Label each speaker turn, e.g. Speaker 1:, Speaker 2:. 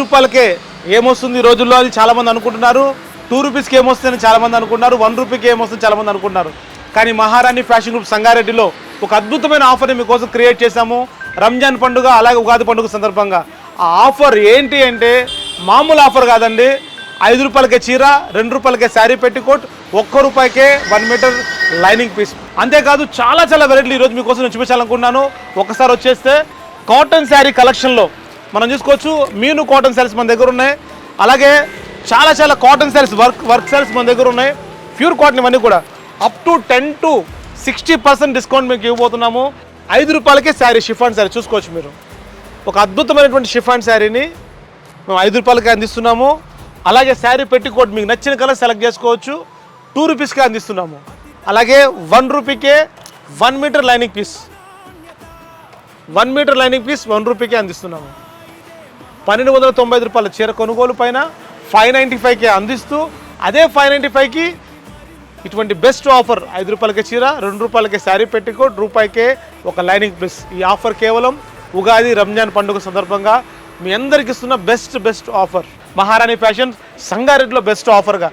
Speaker 1: రూపాయలకే ఏమొస్తుంది ఈ రోజుల్లో అని చాలామంది అనుకుంటున్నారు. 2 రూపీస్కి ఏమొస్తుందని చాలామంది అనుకుంటున్నారు. 1 రూపీకి ఏమొస్తుంది చాలామంది అనుకుంటున్నారు. కానీ మహారాణి ఫ్యాషన్ గ్రూప్ సంగారెడ్డిలో ఒక అద్భుతమైన ఆఫర్ని మీకోసం క్రియేట్ చేశాము. రంజాన్ పండుగ అలాగే ఉగాది పండుగ సందర్భంగా ఆ ఆఫర్ ఏంటి అంటే మామూలు ఆఫర్ కాదండి. 5 రూపాయలకే చీర, 2 రూపాయలకే శారీ పెట్టికోట్, 1 రూపాయికే 1 మీటర్ లైనింగ్ పీస్. అంతేకాదు చాలా వెరైటీలు ఈరోజు మీకోసం నేను చూపించాలనుకున్నాను. ఒకసారి వచ్చేస్తే కాటన్ శారీ కలెక్షన్లో మనం చూసుకోవచ్చు. మీను కాటన్ శారీస్ మన దగ్గర ఉన్నాయి. అలాగే చాలా కాటన్ శారీస్ వర్క్ శారీస్ మన దగ్గర ఉన్నాయి. ప్యూర్ కాటన్ ఇవన్నీ కూడా అప్ టు 10 to 60% డిస్కౌంట్ మీకు ఇవ్వబోతున్నాము. 5 రూపాయలకే శారీ, షిఫాన్ శారీ చూసుకోవచ్చు మీరు. ఒక అద్భుతమైనటువంటి షిఫాన్ శారీని మేము 5 రూపాయలకే అందిస్తున్నాము. అలాగే శారీ పెట్టికోట్ మీకు నచ్చిన కలర్ సెలెక్ట్ చేసుకోవచ్చు. 2 రూపీస్కే అందిస్తున్నాము. అలాగే 1 రూపీకే 1 metre lining piece, 1 metre lining piece 1 రూపీకే అందిస్తున్నాము. 1295 రూపాయల చీర కొనుగోలు పైన 595కే అందిస్తూ అదే 595కి ఇటువంటి బెస్ట్ ఆఫర్ 5 రూపాయలకే చీర, 2 రూపాయలకే శారీ పెట్టికోట్, రూపాయికే ఒక లైనింగ్ పీస్. ఈ ఆఫర్ కేవలం ఉగాది రంజాన్ పండుగ సందర్భంగా మీ అందరికి ఇస్తున్న బెస్ట్ ఆఫర్. మహారాణి ఫ్యాషన్ సంగారెడ్డిలో బెస్ట్ ఆఫర్గా